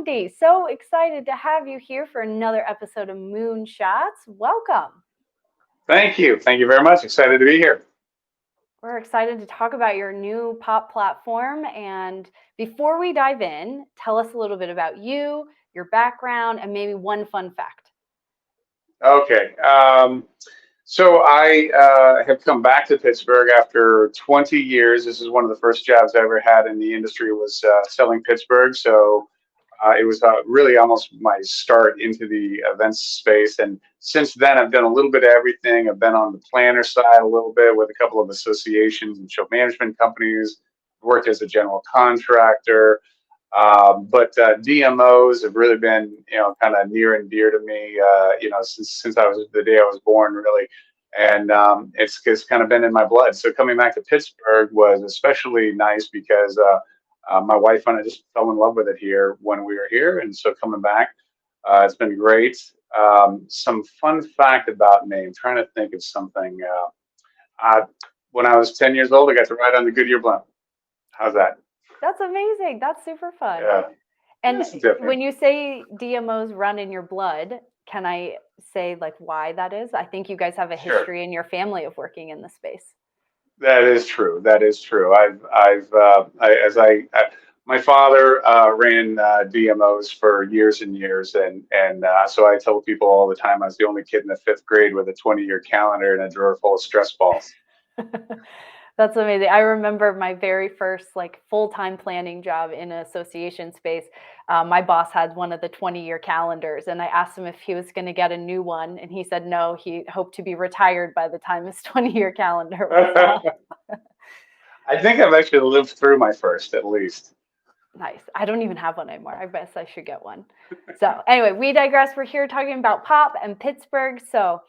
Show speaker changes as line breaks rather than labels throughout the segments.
Andy, so excited to have you here for another episode of Moonshots. Welcome.
Thank you. Thank you very much. Excited to be here.
We're excited to talk about your new pop platform. And before we dive in, tell us a little bit about you, your background, and maybe one fun fact.
Okay. So I have come back to Pittsburgh after 20 years. This is one of the first jobs I ever had in the industry was selling Pittsburgh. So it was really almost my start into the events space. And since then, I've done a little bit of everything. I've been on the planner side a little bit with a couple of associations and show management companies, worked as a general contractor. But DMOs have really been, kind of near and dear to me, since I was the day I was born, really. And it's kind of been in my blood. So coming back to Pittsburgh was especially nice because my wife and I just fell in love with it here when we were here. And so coming back, it's been great. Some fun fact about me, I'm trying to think of something. I, when I was 10 years old, I got to ride on the Goodyear blimp. How's that?
That's amazing. That's super fun.
Yeah,
And
it's different.
when you say DMOs run in your blood, can I say like why that is? I think you guys have a
Sure.
history in your family of working in the space.
That is true. That is true. My father ran DMOs for years and years, and so I tell people all the time I was the only kid in the fifth grade with a 20-year calendar and a drawer full of stress balls.
That's amazing. I remember my very first like full-time planning job in an association space. My boss had one of the 20-year calendars, and I asked him if he was going to get a new one, and he said no. He hoped to be retired by the time his 20-year calendar was up.
I think I've actually lived through my first, at least.
Nice. I don't even have one anymore. I guess I should get one. So anyway, we digress. We're here talking about POP and Pittsburgh. So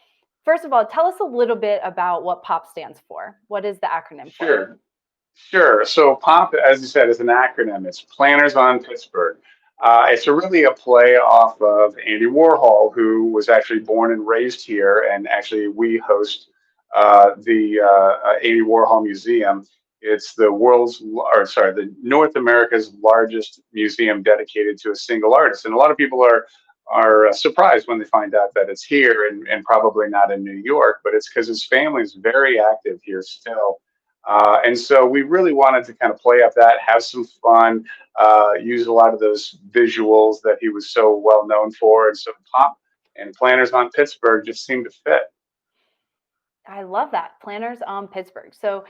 first of all, tell us a little bit about what POP stands for. What is the acronym for?
Sure. Sure. So POP, as you said, is an acronym. It's Planners on Pittsburgh. It's really a play off of Andy Warhol, who was actually born and raised here, and actually we host the Andy Warhol Museum. It's the North America's largest museum dedicated to a single artist, and a lot of people are surprised when they find out that it's here and probably not in New York, but it's because his family is very active here still. And so we really wanted to kind of play up that, have some fun, use a lot of those visuals that he was so well known for. And so Pop and Planners on Pittsburgh just seemed to fit.
I love that. Planners on Pittsburgh. So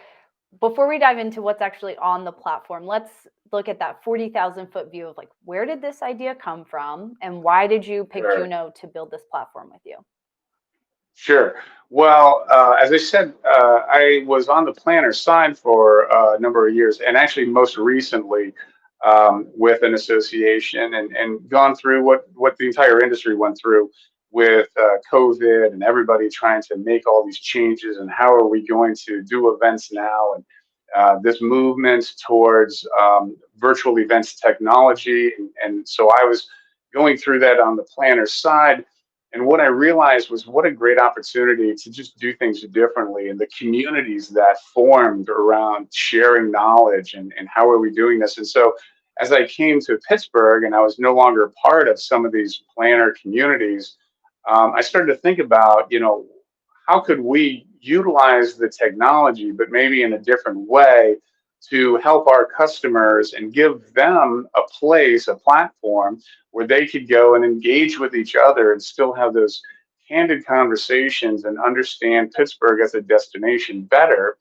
before we dive into what's actually on the platform, let's look at that 40,000-foot view of like, where did this idea come from and why did you pick
Sure.
Juno to build this platform with you?
Sure. Well, as I said, I was on the planner side for a number of years, and actually most recently with an association, and gone through what the entire industry went through with COVID and everybody trying to make all these changes, and how are we going to do events now, and this movement towards virtual events technology, and so I was going through that on the planner side. And what I realized was what a great opportunity to just do things differently, and the communities that formed around sharing knowledge, and how are we doing this. And so as I came to Pittsburgh and I was no longer part of some of these planner communities, I started to think about, how could we utilize the technology, but maybe in a different way to help our customers and give them a place, a platform where they could go and engage with each other and still have those candid conversations and understand Pittsburgh as a destination better,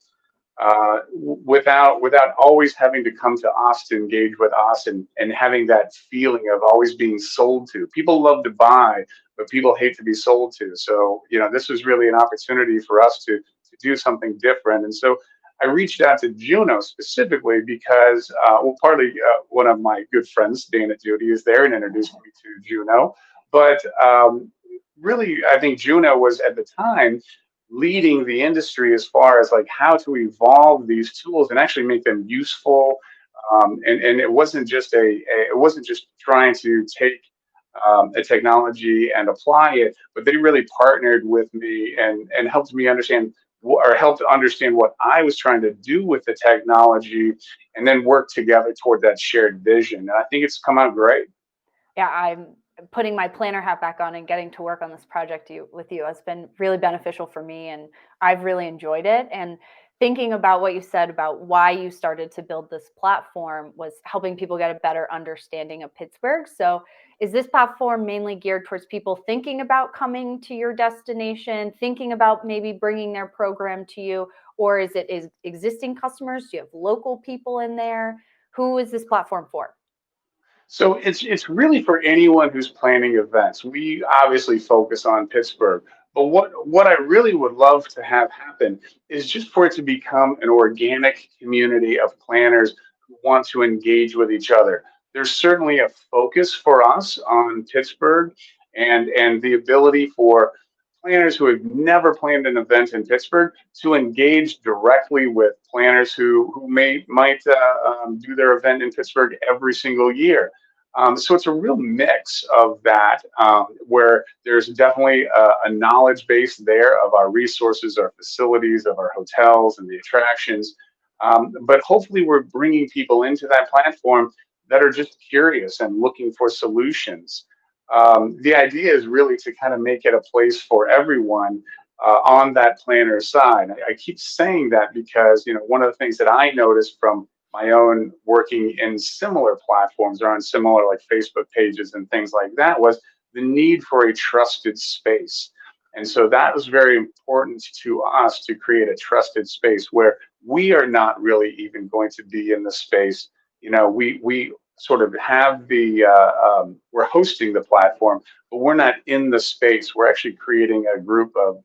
without always having to come to us to engage with us, and having that feeling of always being sold to. People love to buy, but people hate to be sold to. So, this was really an opportunity for us to do something different. And so I reached out to Juno specifically because, partly one of my good friends, Dana Judy, is there and introduced me to Juno. But really, I think Juno was at the time leading the industry as far as like how to evolve these tools and actually make them useful. And it wasn't just it wasn't just trying to take a technology and apply it, but they really partnered with me and helped me understand, or helped understand what I was trying to do with the technology, and then work together toward that shared vision. And I think it's come out great.
Yeah, I'm putting my planner hat back on and getting to work on this project with you has been really beneficial for me, and I've really enjoyed it. And thinking about what you said about why you started to build this platform was helping people get a better understanding of Pittsburgh. So, is this platform mainly geared towards people thinking about coming to your destination, thinking about maybe bringing their program to you, or is existing customers? Do you have local people in there? Who is this platform for?
So it's really for anyone who's planning events. We obviously focus on Pittsburgh, but what I really would love to have happen is just for it to become an organic community of planners who want to engage with each other. There's certainly a focus for us on Pittsburgh and the ability for planners who have never planned an event in Pittsburgh to engage directly with planners who might do their event in Pittsburgh every single year. So it's a real mix of that, where there's definitely a knowledge base there of our resources, our facilities, of our hotels and the attractions. But hopefully, we're bringing people into that platform that are just curious and looking for solutions. The idea is really to kind of make it a place for everyone on that planner side. I keep saying that because one of the things that I noticed from my own working in similar platforms or on similar like Facebook pages and things like that was the need for a trusted space. And so that was very important to us to create a trusted space where we are not really even going to be in the space. We sort of have we're hosting the platform, but we're not in the space. We're actually creating a group of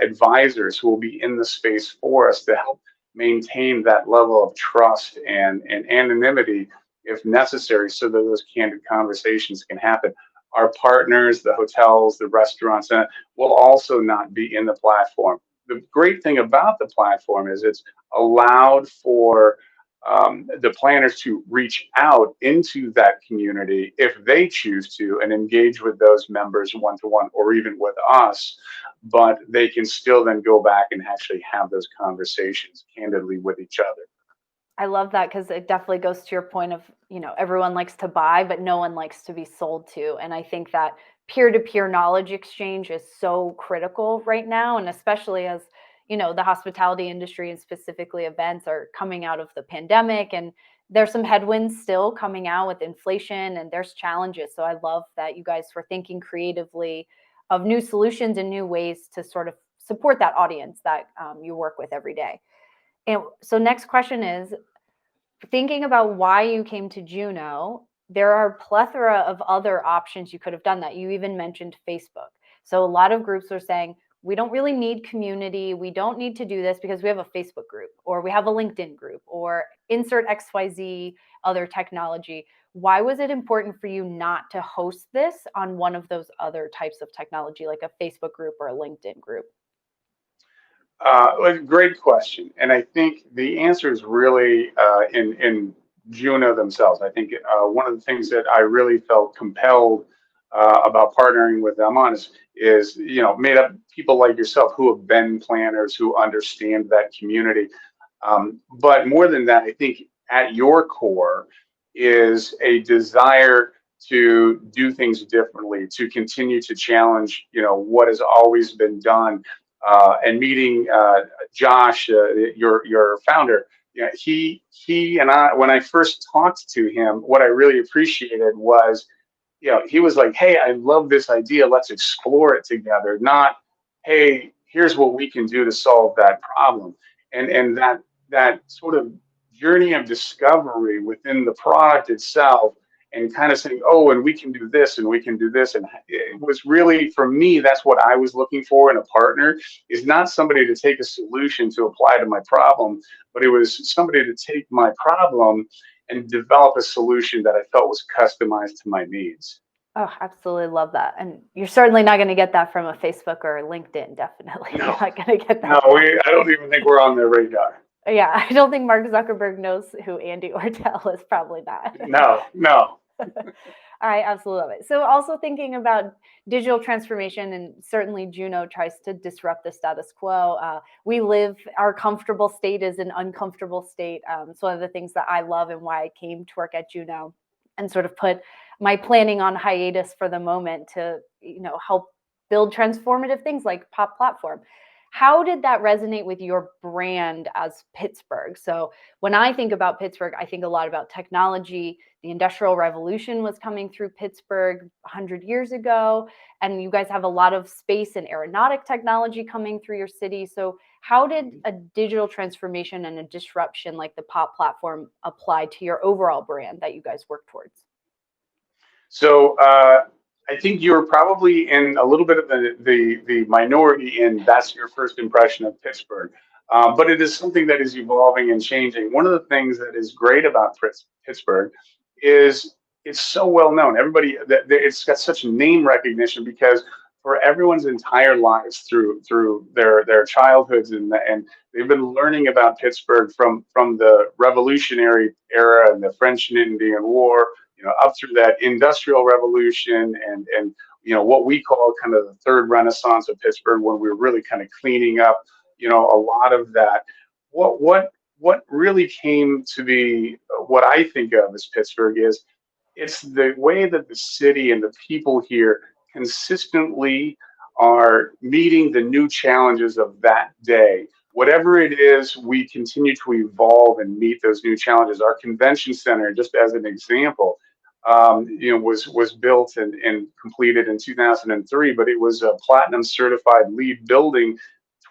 advisors who will be in the space for us to help maintain that level of trust and anonymity if necessary so that those candid conversations can happen. Our partners, the hotels, the restaurants, will also not be in the platform. The great thing about the platform is it's allowed for the planners to reach out into that community if they choose to and engage with those members one to one or even with us, but they can still then go back and actually have those conversations candidly with each other.
I love that because it definitely goes to your point of, everyone likes to buy, but no one likes to be sold to. And I think that peer-to-peer knowledge exchange is so critical right now. And especially as, the hospitality industry and specifically events are coming out of the pandemic, and there's some headwinds still coming out with inflation and there's challenges. So I love that you guys were thinking creatively of new solutions and new ways to sort of support that audience that you work with every day. And so next question is, thinking about why you came to Juneau, there are a plethora of other options you could have done that. You even mentioned Facebook. So a lot of groups are saying, we don't really need community. We don't need to do this because we have a Facebook group or we have a LinkedIn group or insert XYZ other technology. Why was it important for you not to host this on one of those other types of technology, like a Facebook group or a LinkedIn group?
A great question, and I think the answer is really in Juno themselves. I think one of the things that I really felt compelled about partnering with them on is made up people like yourself who have been planners who understand that community. But more than that, I think at your core is a desire to do things differently, to continue to challenge, what has always been done. And meeting Josh, your founder, he and I, when I first talked to him, what I really appreciated was, he was like, "Hey, I love this idea. Let's explore it together." Not, "Hey, here's what we can do to solve that problem." And that sort of journey of discovery within the product itself, and kind of saying, "Oh, and we can do this, and we can do this," and it was really for me. That's what I was looking for in a partner. Is not somebody to take a solution to apply to my problem, but it was somebody to take my problem and develop a solution that I felt was customized to my needs.
Oh, absolutely love that. And you're certainly not going to get that from a Facebook or a LinkedIn. Definitely. You're
No,
not going to get
no,
that.
I don't even think we're on their radar.
Yeah, I don't think Mark Zuckerberg knows who Andy Ortale is, probably not.
No, no.
I absolutely love it. So also thinking about digital transformation, and certainly Juno tries to disrupt the status quo. Our comfortable state is an uncomfortable state. It's one of the things that I love and why I came to work at Juno. and sort of put my planning on hiatus for the moment to, help build transformative things like Pop Platform. How did that resonate with your brand as Pittsburgh? So when I think about Pittsburgh, I think a lot about technology. The Industrial Revolution was coming through Pittsburgh 100 years ago, and you guys have a lot of space and aeronautic technology coming through your city. So how did a digital transformation and a disruption like the Pop Platform apply to your overall brand that you guys work towards?
So I think you're probably in a little bit of the minority in that's your first impression of Pittsburgh. But it is something that is evolving and changing. One of the things that is great about Pittsburgh is it's so well known. Everybody it's got such name recognition because for everyone's entire lives through their childhoods and they've been learning about Pittsburgh from the Revolutionary era and the French and Indian War, up through that industrial revolution and what we call kind of the third renaissance of Pittsburgh when we were really kind of cleaning up, a lot of that. What really came to be what I think of as Pittsburgh is it's the way that the city and the people here consistently are meeting the new challenges of that day. Whatever it is, we continue to evolve and meet those new challenges. Our convention center, just as an example, was built and completed in 2003, but it was a platinum certified LEED building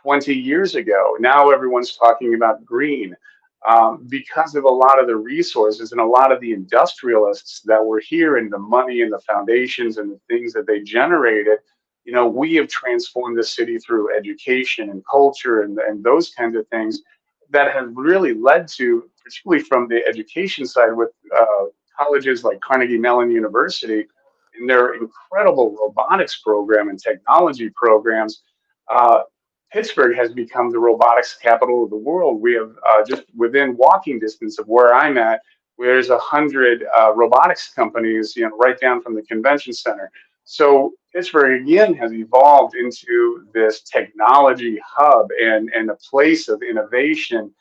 20 years ago. Now everyone's talking about green because of a lot of the resources and a lot of the industrialists that were here and the money and the foundations and the things that they generated. We have transformed the city through education and culture and those kinds of things that have really led to, particularly from the education side with colleges like Carnegie Mellon University and their incredible robotics program and technology programs. Uh, Pittsburgh has become the robotics capital of the world. We have just within walking distance of where I'm at, where there's 100 robotics companies, right down from the convention center. So Pittsburgh again has evolved into this technology hub and a place of innovation.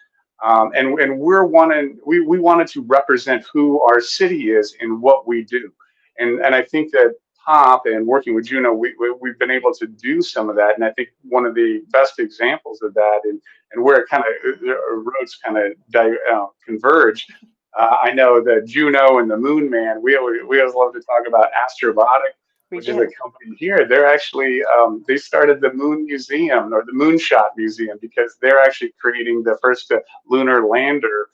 And we wanted to represent who our city is and what we do. And I think that Pop and working with Juno, we've been able to do some of that. And I think one of the best examples of that and where it kind of roads kind of converge. I know that Juno and the Moon Man, we always love to talk about Astrobotic, which is a company here. They're actually they started the Moon Museum or the Moonshot Museum because they're actually creating the first lunar lander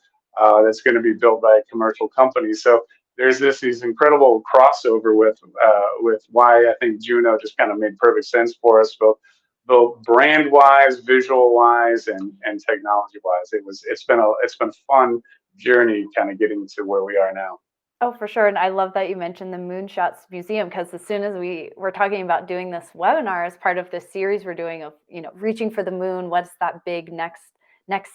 that's going to be built by a commercial company. So there's these incredible crossover with why I think Juno just kind of made perfect sense for us, both brand wise, visual wise, and technology wise. It's been a fun journey kind of getting to where we are now.
Oh, for sure. And I love that you mentioned the Moonshots Museum because as soon as we were talking about doing this webinar as part of this series we're doing of, reaching for the moon, what's that big next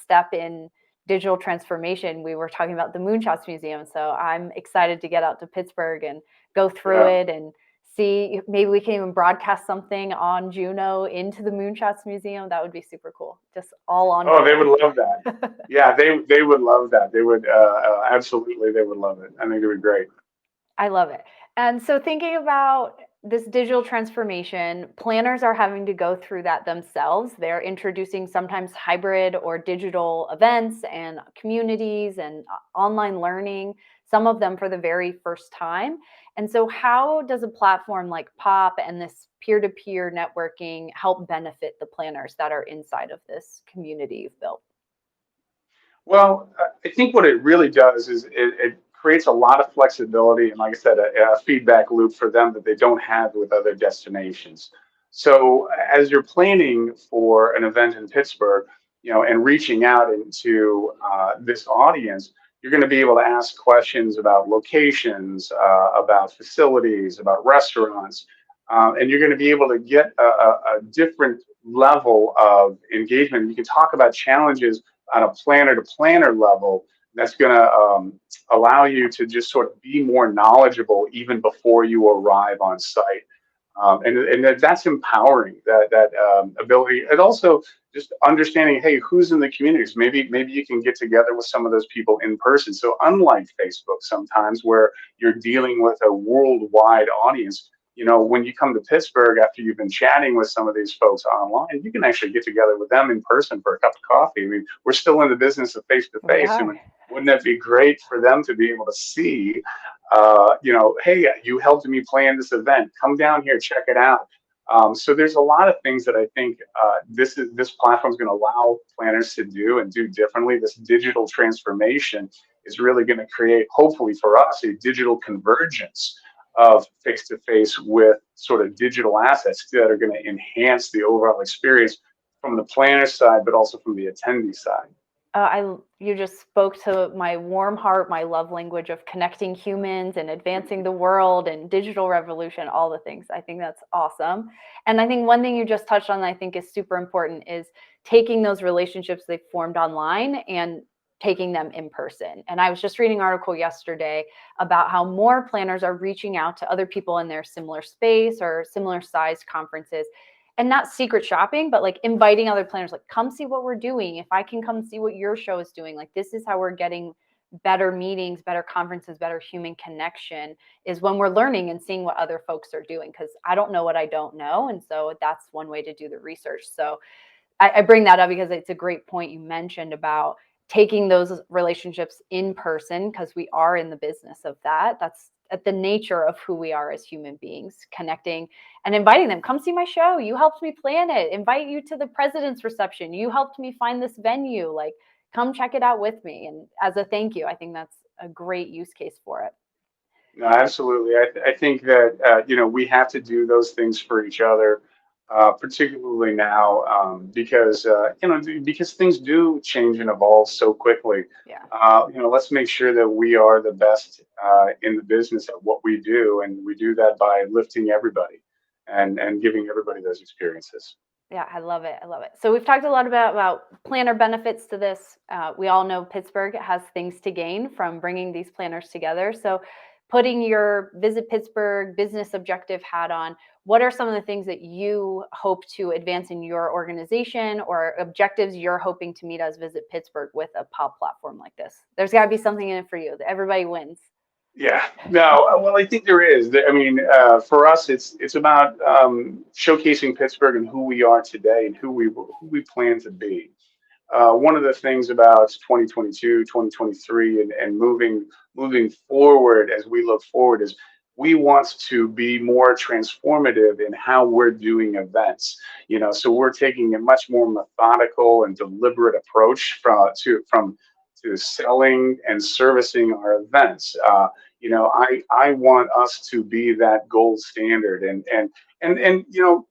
step in digital transformation, we were talking about the Moonshots Museum. So I'm excited to get out to Pittsburgh and go through it and see, maybe we can even broadcast something on Juno into the Moonshots Museum. That would be super cool. Just all on.
Oh, they would love that. Yeah, they would love that. They would absolutely, they would love it. I think it would be great.
I love it. And so thinking about this digital transformation, planners are having to go through that themselves. They're introducing sometimes hybrid or digital events and communities and online learning, some of them for the very first time. And so how does a platform like Pop and this peer-to-peer networking help benefit the planners that are inside of this community you've built?
Well, I think what it really does is it creates a lot of flexibility and, like I said, a feedback loop for them that they don't have with other destinations. So, as you're planning for an event in Pittsburgh, and reaching out into this audience, you're going to be able to ask questions about locations, about facilities, about restaurants, and you're going to be able to get a different level of engagement. You can talk about challenges on a planner to planner level that's going to allow you to just sort of be more knowledgeable even before you arrive on site. That's empowering, that ability, and also just understanding, hey, who's in the communities. Maybe you can get together with some of those people in person. So unlike Facebook, sometimes where you're dealing with a worldwide audience, when you come to Pittsburgh after you've been chatting with some of these folks online, you can actually get together with them in person for a cup of coffee. I mean, we're still in the business of face to
We
face.
are.
Wouldn't it be great for them to be able to see, hey, you helped me plan this event. Come down here, check it out. So there's a lot of things that I think this platform is going to allow planners to do and do differently. This digital transformation is really going to create, hopefully for us, a digital convergence of face to face with sort of digital assets that are going to enhance the overall experience from the planner side, but also from the attendee side.
You just spoke to my warm heart, my love language of connecting humans and advancing the world and digital revolution, all the things. I think that's awesome. And I think one thing you just touched on that I think is super important is taking those relationships they've formed online and taking them in person. And I was just reading an article yesterday about how more planners are reaching out to other people in their similar space or similar sized conferences, and not secret shopping, but like inviting other planners, like, come see what we're doing. If I can come see what your show is doing, like, this is how we're getting better meetings, better conferences, better human connection, is when we're learning and seeing what other folks are doing. Cause I don't know what I don't know. And so that's one way to do the research. So I bring that up because it's a great point you mentioned about taking those relationships in person, because we are in the business of that. That's at the nature of who we are as human beings, connecting and inviting them. Come see my show. You helped me plan it. Invite you to the president's reception. You helped me find this venue. Like, come check it out with me. And as a thank you, I think that's a great use case for it.
No, absolutely. I think that we have to do those things for each other, particularly now, because things do change and evolve so quickly.
Yeah.
Let's make sure that we are the best in the business at what we do, and we do that by lifting everybody and giving everybody those experiences.
Yeah, I love it. I love it. So we've talked a lot about planner benefits to this. We all know Pittsburgh has things to gain from bringing these planners together. So putting your Visit Pittsburgh business objective hat on, what are some of the things that you hope to advance in your organization or objectives you're hoping to meet as Visit Pittsburgh with a pop platform like this? There's got to be something in it for you. Everybody wins.
Yeah, no, well, I think there is. I mean, for us, it's about showcasing Pittsburgh and who we are today and who we plan to be. One of the things about 2022, 2023, and moving forward as we look forward is we want to be more transformative in how we're doing events. So we're taking a much more methodical and deliberate approach from to selling and servicing our events. I want us to be that gold standard, and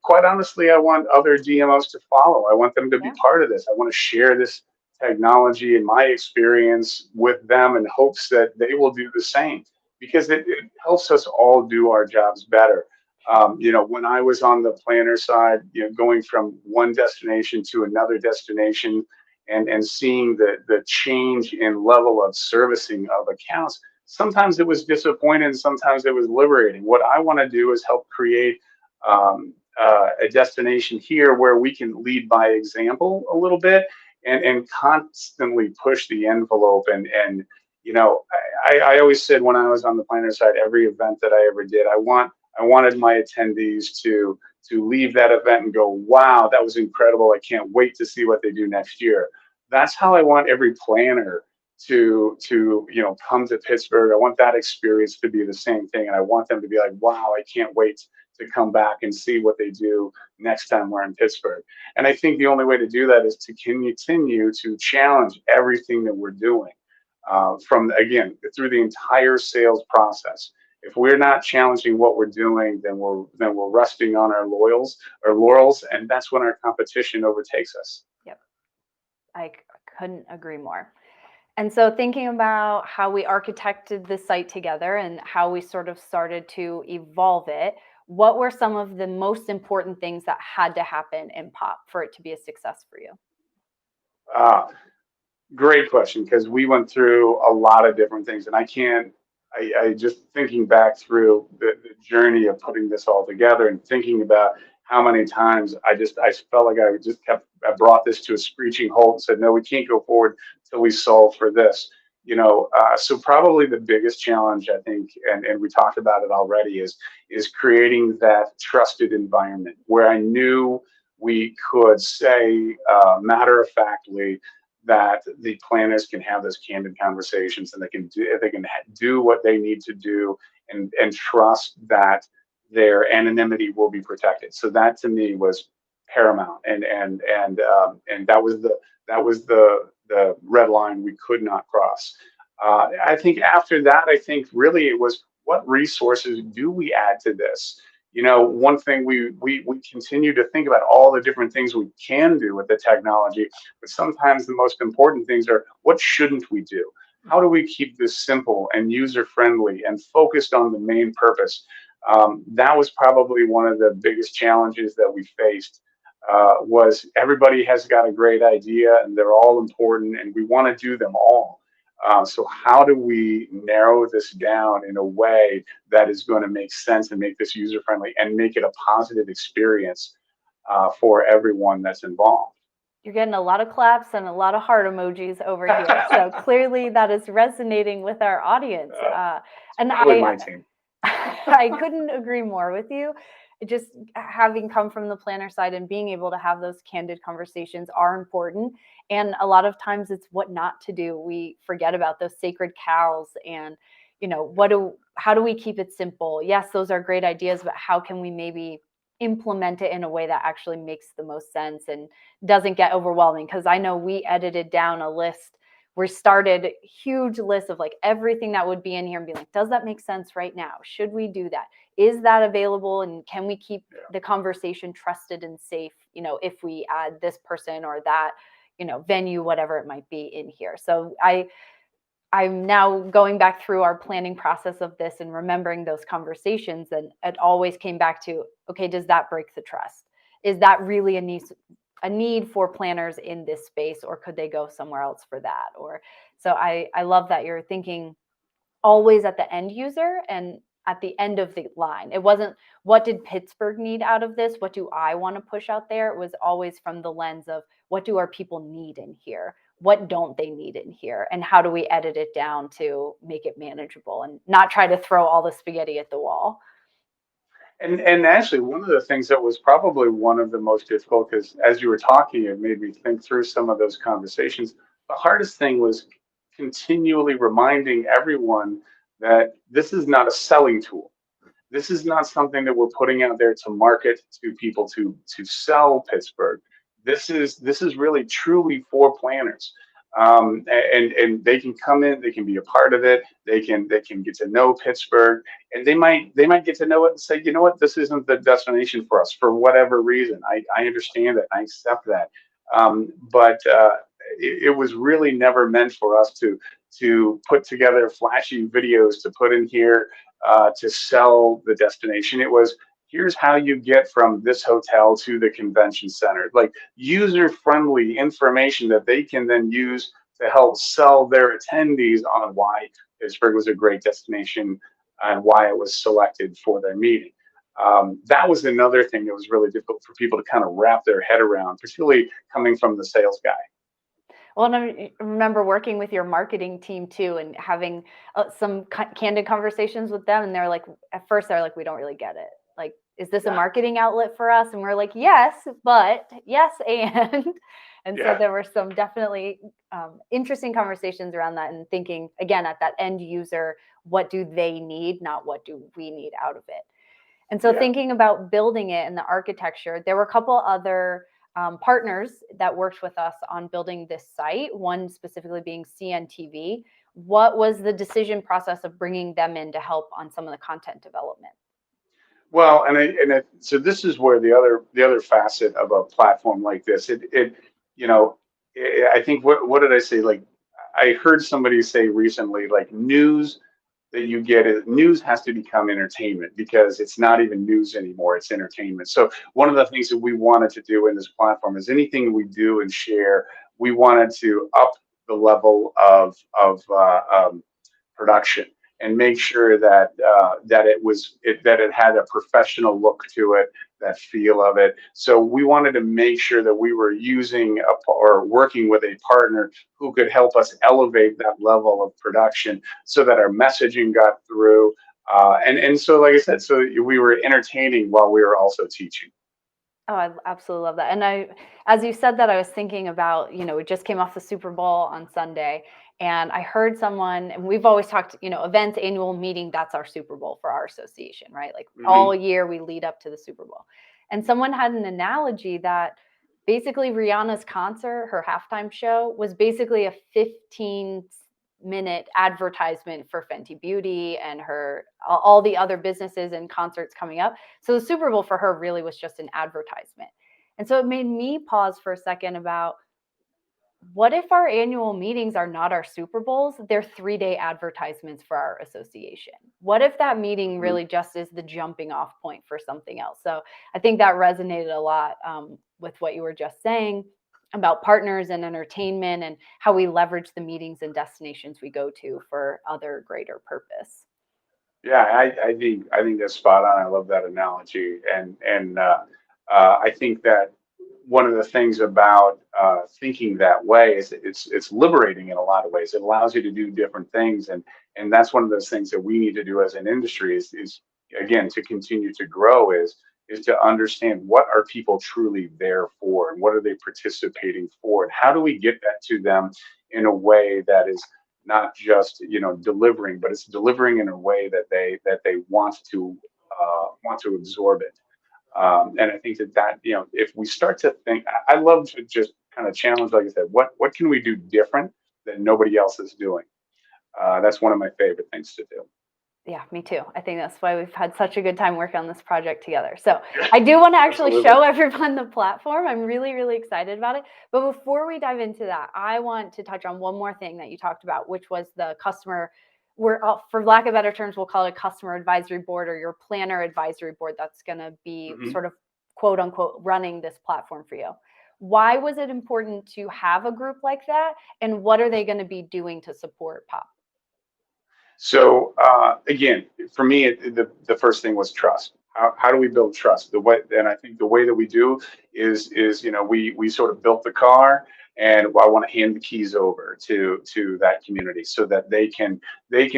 quite honestly, I want other DMOs to follow. I want them to be
Yeah.
part of this. I want to share this technology and my experience with them in hopes that they will do the same, because it helps us all do our jobs better. When I was on the planner side, going from one destination to another destination and seeing the change in level of servicing of accounts, sometimes it was disappointing, sometimes it was liberating. What I want to do is help create a destination here where we can lead by example a little bit and constantly push the envelope. And I always said when I was on the planner side, every event that I ever did, I wanted my attendees to leave that event and go, wow, that was incredible. I can't wait to see what they do next year. That's how I want every planner to come to Pittsburgh. I want that experience to be the same thing, and I want them to be like, wow, I can't wait to come back and see what they do next time we're in Pittsburgh. And I think the only way to do that is to continue to challenge everything that we're doing, from again through the entire sales process. If we're not challenging what we're doing, then we're resting on our laurels, and that's when our competition overtakes us.
Yep. I couldn't agree more. And so thinking about how we architected the site together and how we sort of started to evolve it, what were some of the most important things that had to happen in POP for it to be a success for you?
Ah, Great question, because we went through a lot of different things, and I can't. I just thinking back through the journey of putting this all together and thinking about how many times I felt like I brought this to a screeching halt and said, no, we can't go forward until we solve for this. So probably the biggest challenge I think, and we talked about it already, is creating that trusted environment where I knew we could say matter of factly that the planners can have those candid conversations and they can do what they need to do and trust that their anonymity will be protected. So that to me was paramount, and that was the red line we could not cross. I think after that, I think really it was what resources do we add to this? One thing we continue to think about all the different things we can do with the technology, but sometimes the most important things are what shouldn't we do? How do we keep this simple and user friendly and focused on the main purpose? That was probably one of the biggest challenges that we faced. Was everybody has got a great idea and they're all important and we want to do them all. So how do we narrow this down in a way that is going to make sense and make this user friendly and make it a positive experience for everyone that's involved?
You're getting a lot of claps and a lot of heart emojis over here. So clearly that is resonating with our audience. And
Probably my team.
I couldn't agree more with you. Just having come from the planner side and being able to have those candid conversations are important. And a lot of times it's what not to do. We forget about those sacred cows and, how do we keep it simple? Yes, those are great ideas, but how can we maybe implement it in a way that actually makes the most sense and doesn't get overwhelming? Because I know we edited down a list. We started huge list of like everything that would be in here and be like, does that make sense right now? Should we do that? Is that available? And can we keep the conversation trusted and safe, if we add this person or that, venue, whatever it might be in here. So I'm now going back through our planning process of this and remembering those conversations. And it always came back to, okay, does that break the trust? Is that really a need for planners in this space, or could they go somewhere else for that? Or so I love that you're thinking always at the end user and at the end of the line. It wasn't what did Pittsburgh need out of this? What do I want to push out there? It was always from the lens of what do our people need in here? What don't they need in here? And how do we edit it down to make it manageable and not try to throw all the spaghetti at the wall?
And actually, one of the things that was probably one of the most difficult, because as you were talking, it made me think through some of those conversations. The hardest thing was continually reminding everyone that this is not a selling tool. This is not something that we're putting out there to market to people to sell Pittsburgh. This is really truly for planners, and they can come in, they can be a part of it, they can get to know Pittsburgh, and they might get to know it and say, you know what, this isn't the destination for us for whatever reason. I understand that, I accept that, but it was really never meant for us to put together flashy videos to put in here to sell the destination. It was, here's how you get from this hotel to the convention center, like user friendly information that they can then use to help sell their attendees on why Pittsburgh was a great destination and why it was selected for their meeting. That was another thing that was really difficult for people to kind of wrap their head around, particularly coming from the sales guy.
Well, and I remember working with your marketing team too and having some candid conversations with them. And they're like, at first, they're like, we don't really get it. Like, is this a
Yeah,
marketing outlet for us? And we're like, yes, but yes, and. And so
yeah,
there were some definitely interesting conversations around that and thinking, again, at that end user, what do they need, not what do we need out of it? And so
yeah.
thinking about building it and the architecture, there were a couple other partners that worked with us on building this site, one specifically being CNTV. What was the decision process of bringing them in to help on some of the content development?
Well, so this is where the other facet of a platform like this, you know, I think what did I say? Like, I heard somebody say recently, like news that you get is news has to become entertainment because it's not even news anymore, it's entertainment. So one of the things that we wanted to do in this platform is anything we do and share, we wanted to up the level of production. and make sure that that it had a professional look to it, that feel of it. So we wanted to make sure that we were or working with a partner who could help us elevate that level of production so that our messaging got through. And so, like I said, so we were entertaining while we were also teaching.
Oh, I absolutely love that. And as you said that, I was thinking about, we just came off the Super Bowl on Sunday, and I heard someone, and we've always talked, events, annual meeting, that's our Super Bowl for our association, right? Like all
Hmm.
year we lead up to the Super Bowl. And someone had an analogy that basically Rihanna's concert, her halftime show, was basically a 15-minute advertisement for Fenty Beauty and her all the other businesses and concerts coming up. So the Super Bowl for her really was just an advertisement. And so it made me pause for a second about, what if our annual meetings are not our Super Bowls? They're 3-day advertisements for our association. What if that meeting
Hmm.
really just is the jumping off point for something else? So I think that resonated a lot with what you were just saying about partners and entertainment and how we leverage the meetings and destinations we go to for other greater purpose.
Yeah, I think that's spot on. I love that analogy, and I think that one of the things about thinking that way is that it's liberating in a lot of ways. It allows you to do different things, and that's one of those things that we need to do as an industry is again to continue to grow is to understand what are people truly there for and what are they participating for and how do we get that to them in a way that is not just delivering, but it's delivering in a way that they want to absorb it. And I think that if we start to think, I love to just kind of challenge, like I said, what can we do different that nobody else is doing? That's one of my favorite things to do.
Yeah, me too. I think that's why we've had such a good time working on this project together. So
Yeah,
I do want to actually
absolutely.
show everyone the platform. I'm really, really excited about it. But before we dive into that, I want to touch on one more thing that you talked about, which was the customer. For lack of better terms, we'll call it a customer advisory board or your planner advisory board that's going to be
Mhm.
sort of quote unquote running this platform for you. Why was it important to have a group like that? And what are they going to be doing to support POP?
So again, for me, the first thing was trust. How do we build trust? And I think the way that we do is we sort of built the car, and I want to hand the keys over to that community so that they can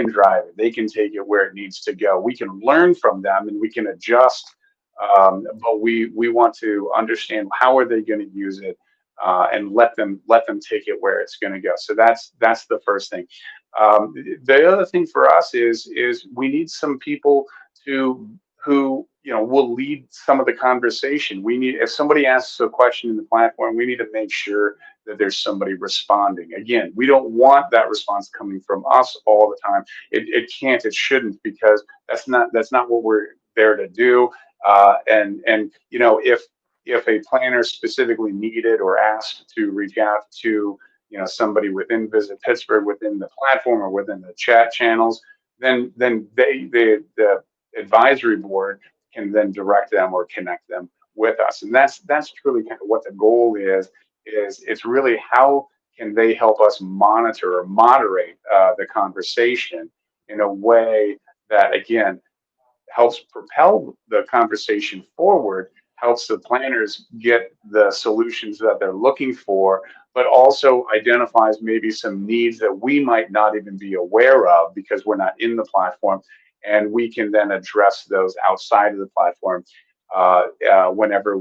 drive it, they can take it where it needs to go. We can learn from them and we can adjust, but we want to understand how are they going to use it, and let them take it where it's going to go. So that's the first thing. The other thing for us is we need some people to who will lead some of the conversation. We need if somebody asks a question in the platform, we need to make sure that there's somebody responding. Again, we don't want that response coming from us all the time. It shouldn't because that's not what we're there to do. And if a planner specifically needed or asked to reach out to somebody within Visit Pittsburgh, within the platform or within the chat channels, then the advisory board can then direct them or connect them with us, and that's truly kind of what the goal is it's really how can they help us monitor or moderate the conversation in a way that again helps propel the conversation forward, helps the planners get the solutions that they're looking for, but also identifies maybe some needs that we might not even be aware of because we're not in the platform. And we can then address those outside of the platform. Whenever,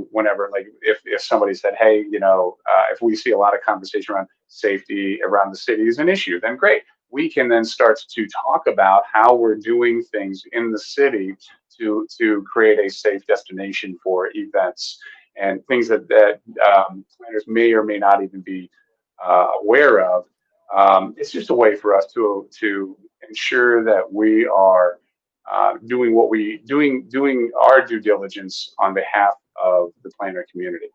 like if somebody said, hey, if we see a lot of conversation around safety around the city is an issue, then great. We can then start to talk about how we're doing things in the city to create a safe destination for events and things that planners may or may not even be aware of. It's just a way for us to ensure that we are doing our due diligence on behalf of the planner community.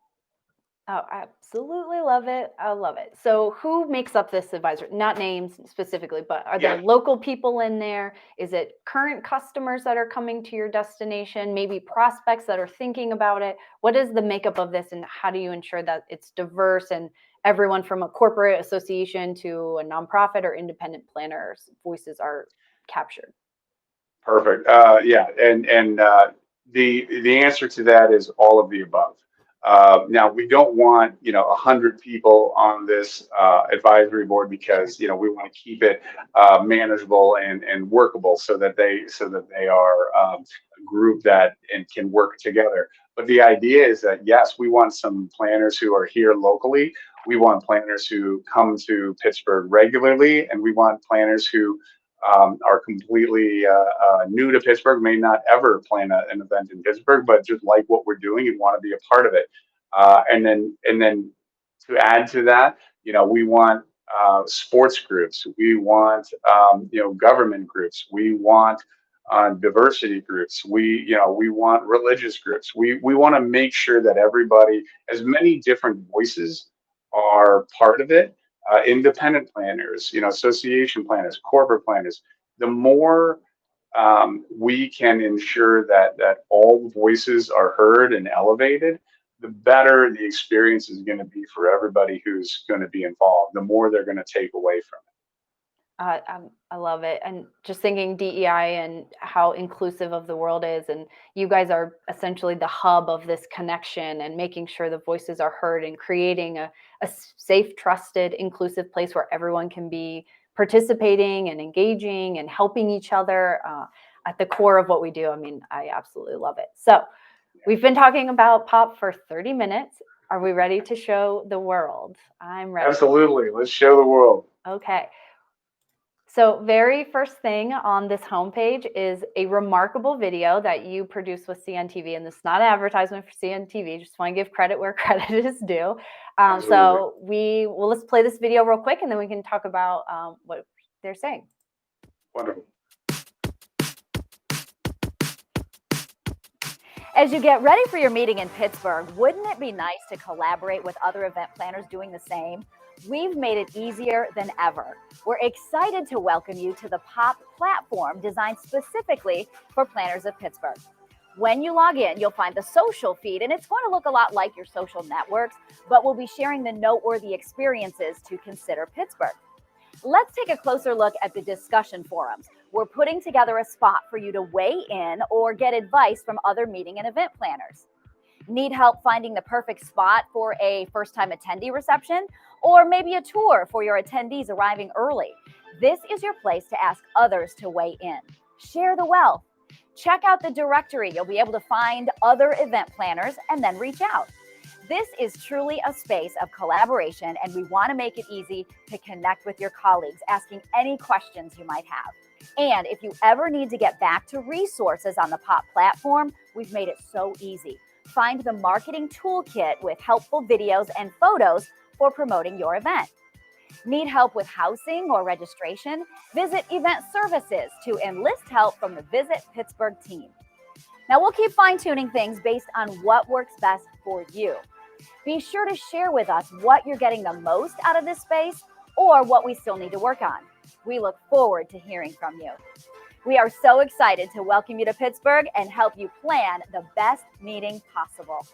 Oh, I absolutely love it. I love it. So, who makes up this advisory? Not names specifically, but are there
Yeah.
local people in there? Is it current customers that are coming to your destination? Maybe prospects that are thinking about it? What is the makeup of this, and how do you ensure that it's diverse and everyone from a corporate association to a nonprofit or independent planners voices are captured?
Perfect. Yeah, and the answer to that is all of the above. Now we don't want 100 people on this advisory board
Sure.
because we want to keep it manageable and workable so that they are a group that and can work together. But the idea is that yes, we want some planners who are here locally. We want planners who come to Pittsburgh regularly, and we want planners who are completely new to Pittsburgh, may not ever plan an event in Pittsburgh, but just like what we're doing and want to be a part of it. And then to add to that, we want sports groups, we want government groups, we want diversity groups, we want religious groups. We want to make sure that everybody, as many different voices, are part of it, independent planners, association planners, corporate planners. The more we can ensure that all voices are heard and elevated, the better the experience is going to be for everybody who's going to be involved. The more they're going to take away from
I love it. And just thinking DEI and how inclusive of the world is. And you guys are essentially the hub of this connection and making sure the voices are heard and creating a safe, trusted, inclusive place where everyone can be participating and engaging and helping each other at the core of what we do. I mean, I absolutely love it. So we've been talking about POP for 30 minutes. Are we ready to show the world? I'm
it.
ready.
Absolutely. Let's show the world.
Okay. So very first thing on this homepage is a remarkable video that you produced with CNTV, and this is not an advertisement for CNTV. Just want to give credit where credit is due.
Absolutely.
Let's play this video real quick, and then we can talk about what they're saying.
Wonderful.
As you get ready for your meeting in Pittsburgh, wouldn't it be nice to collaborate with other event planners doing the same? We've made it easier than ever. We're excited to welcome you to the POP platform designed specifically for planners of Pittsburgh. When you log in, you'll find the social feed, and it's going to look a lot like your social networks, but we'll be sharing the noteworthy experiences to consider Pittsburgh. Let's take a closer look at the discussion forums. We're putting together a spot for you to weigh in or get advice from other meeting and event planners. Need help finding the perfect spot for a first-time attendee reception, or maybe a tour for your attendees arriving early? This is your place to ask others to weigh in. Share the wealth. Check out the directory. You'll be able to find other event planners and then reach out. This is truly a space of collaboration, and we want to make it easy to connect with your colleagues, asking any questions you might have. And if you ever need to get back to resources on the POP platform, we've made it so easy. Find the marketing toolkit with helpful videos and photos for promoting your event. Need help with housing or registration? Visit Event Services to enlist help from the Visit Pittsburgh team. Now, we'll keep fine-tuning things based on what works best for you. Be sure to share with us what you're getting the most out of this space or what we still need to work on. We look forward to hearing from you. We are so excited to welcome you to Pittsburgh and help you plan the best meeting possible.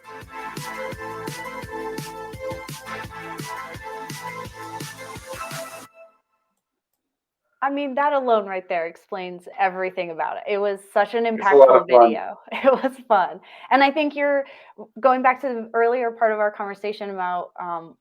I mean, that alone right there explains everything about it. It was such an
It's a lot
impactful
of fun.
video. It was fun. And I think you're going back to the earlier part of our conversation about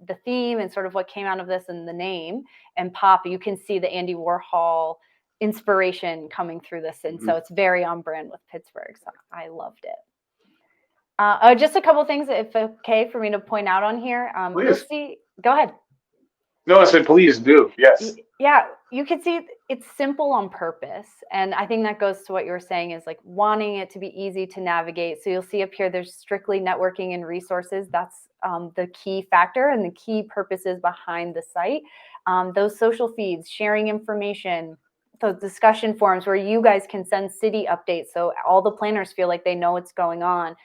the theme and sort of what came out of this and the name and POP. You can see the Andy Warhol inspiration coming through this. And so it's very on brand with Pittsburgh. So I loved it. Just a couple things, if okay, for me to point out on here. You'll
Please.
see, go ahead.
No, I said please do. Yes.
Yeah, you can see it's simple on purpose. And I think that goes to what you were saying is like wanting it to be easy to navigate. So you'll see up here, there's strictly networking and resources. That's the key factor and the key purposes behind the site. Those social feeds, sharing information, those discussion forums where you guys can send city updates. So all the planners feel like they know what's going on.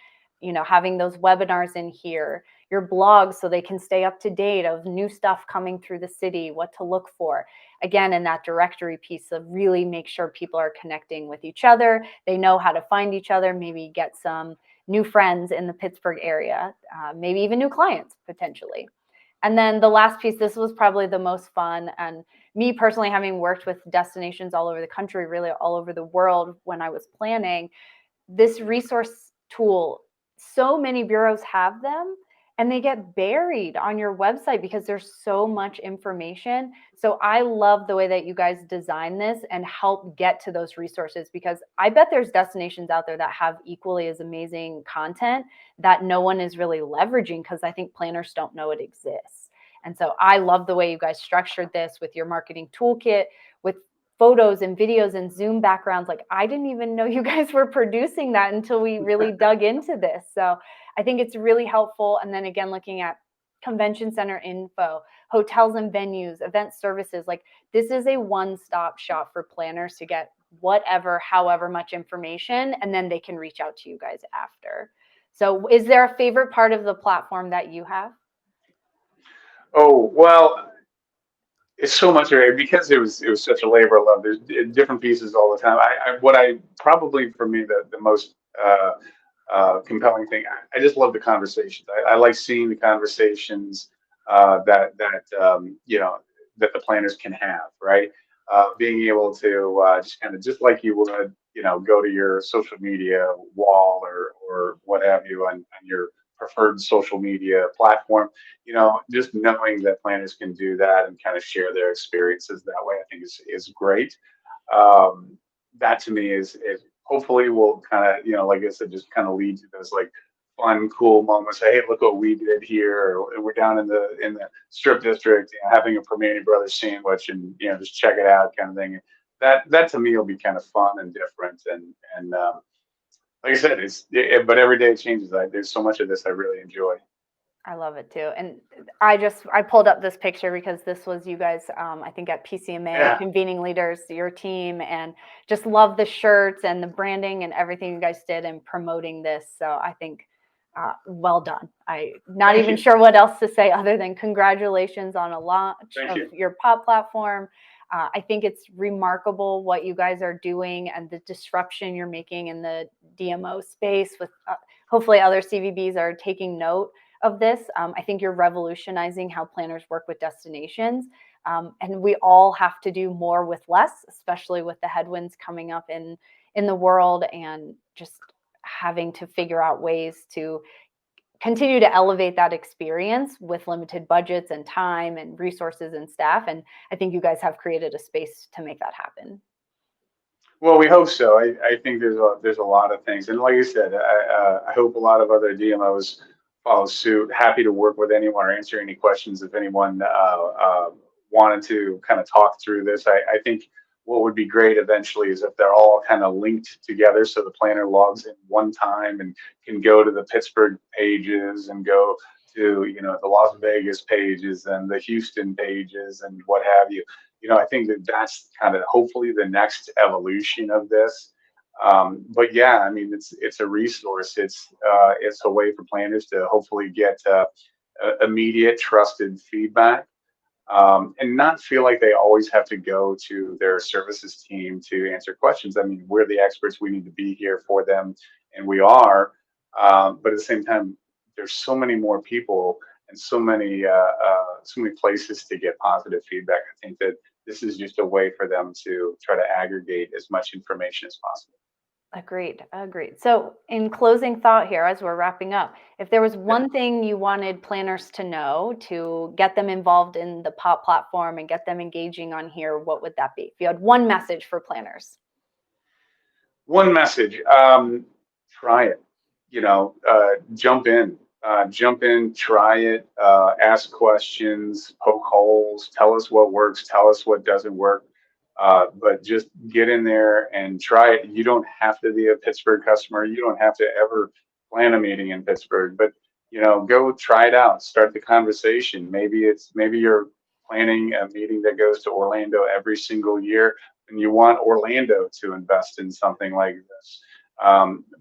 Having those webinars in here, your blogs so they can stay up to date of new stuff coming through the city, what to look for. Again, in that directory piece of really make sure people are connecting with each other. They know how to find each other, maybe get some new friends in the Pittsburgh area, maybe even new clients potentially. And then the last piece, this was probably the most fun. And me personally, having worked with destinations all over the country, really all over the world when I was planning, this resource tool, so many bureaus have them and they get buried on your website because there's so much information. So I love the way that you guys design this and help get to those resources, because I bet there's destinations out there that have equally as amazing content that no one is really leveraging because I think planners don't know it exists. And so I love the way you guys structured this with your marketing toolkit, with photos and videos and Zoom backgrounds. Like, I didn't even know you guys were producing that until we really dug into this. So I think it's really helpful. And then again, looking at convention center info, hotels and venues, event services, like this is a one-stop shop for planners to get whatever, however much information, and then they can reach out to you guys after. So is there a favorite part of the platform that you have?
Oh, well, it's so much right because it was such a labor of love. There's different pieces all the time. What I probably for me the most compelling thing. I just love the conversations. I like seeing the conversations that the planners can have, right? Being able to just kind of just like you would, go to your social media wall or what have you on your preferred social media platform. Just knowing that planners can do that and kind of share their experiences that way, I think is great. um, that to me is hopefully will kind of, like I said, just kind of lead to those like fun, cool moments. Hey, look what we did here. Or we're down in the strip district, having a Permane Brothers sandwich, and just check it out, kind of thing. That to me will be kind of fun and different, and like I said, but every day it changes. There's so much of this I really enjoy.
I love it too. And I pulled up this picture because this was you guys, I think at PCMA,
Yeah,
Convening Leaders, your team, and just love the shirts and the branding and everything you guys did in promoting this. So I think well done. I not
thank
even
you,
sure what else to say other than congratulations on a launch
thank
of
you.
your pod platform. I think it's remarkable what you guys are doing and the disruption you're making in the DMO space with hopefully other CVBs are taking note of this. I think you're revolutionizing how planners work with destinations. And we all have to do more with less, especially with the headwinds coming up in the world, and just having to figure out ways to continue to elevate that experience with limited budgets and time and resources and staff. And I think you guys have created a space to make that happen.
Well, we hope so. I think there's a lot of things, and like you said, I hope a lot of other DMOs follow suit. Happy to work with anyone or answer any questions if anyone wanted to kind of talk through this. I think what would be great eventually is if they're all kind of linked together, so the planner logs in one time and can go to the Pittsburgh pages and go to the Las Vegas pages and the Houston pages and what have you. I think that's kind of hopefully the next evolution of this. But yeah, I mean, it's a resource. It's a way for planners to hopefully get immediate, trusted feedback, and not feel like they always have to go to their services team to answer questions. I mean, we're the experts. We need to be here for them, and we are. But at the same time, there's so many more people and so many places to get positive feedback. I think that this is just a way for them to try to aggregate as much information as possible.
Agreed. Agreed. So, in closing thought here, as we're wrapping up, if there was
Yeah.
one thing you wanted planners to know to get them involved in the POP platform and get them engaging on here, what would that be? If you had one message for planners.
One message: try it. Jump in, try it, ask questions, poke holes, tell us what works, tell us what doesn't work. But just get in there and try it. You don't have to be a Pittsburgh customer. You don't have to ever plan a meeting in Pittsburgh, but go try it out. Start the conversation. Maybe you're planning a meeting that goes to Orlando every single year, and you want Orlando to invest in something like this.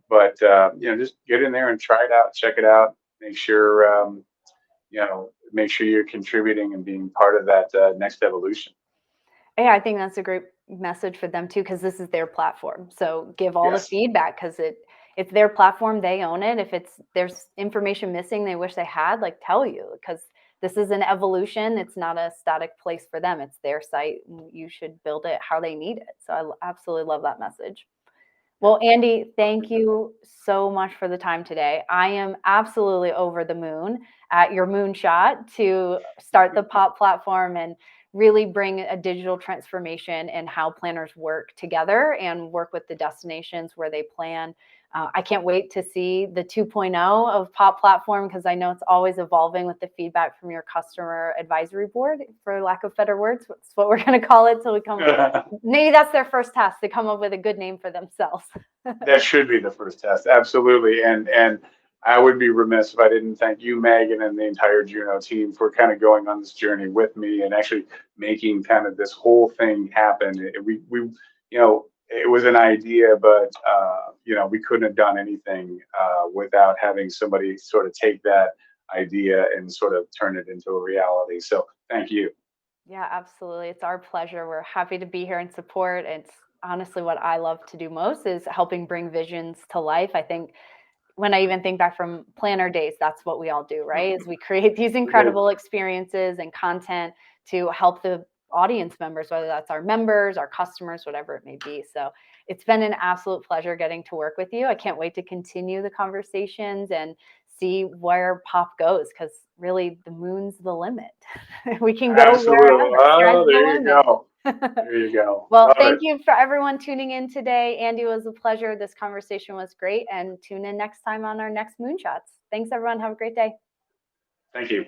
But just get in there and try it out, check it out, make sure make sure you're contributing and being part of that next evolution.
Yeah, I think that's a great message for them too, because this is their platform. So give all the
Yes.
feedback because it's their platform, they own it. If there's information missing they wish they had, like tell you, because this is an evolution. It's not a static place for them. It's their site. And you should build it how they need it. So I absolutely love that message. Well, Andy, thank you so much for the time today. I am absolutely over the moon at your Moonshot to start the POP platform and really bring a digital transformation in how planners work together and work with the destinations where they plan. I can't wait to see the 2.0 of POP platform, because I know it's always evolving with the feedback from your customer advisory board, for lack of better words. That's what we're going to call it till we come. Maybe that's their first task, to come up with a good name for themselves.
That should be the first test. Absolutely. And I would be remiss if I didn't thank you, Megan, and the entire Juno team for kind of going on this journey with me and actually making kind of this whole thing happen. We it was an idea, but we couldn't have done anything without having somebody sort of take that idea and sort of turn it into a reality. So thank you.
Yeah, absolutely. It's our pleasure. We're happy to be here and support. It's honestly what I love to do most, is helping bring visions to life. I think when I even think back from planner days, that's what we all do, right? Is we create these incredible experiences and content to help the audience members, whether that's our members, our customers, whatever it may be. So it's been an absolute pleasure getting to work with you. I can't wait to continue the conversations and see where POP goes, because really the moon's the limit. We can go
Absolutely.
wherever.
Oh,
Sky's the
there you
limit.
go. There you go.
Well,
Love
thank
it.
you for everyone tuning in today. Andy, it was a pleasure. This conversation was great. And tune in next time on our next Moonshots. Thanks, everyone. Have a great day.
Thank you.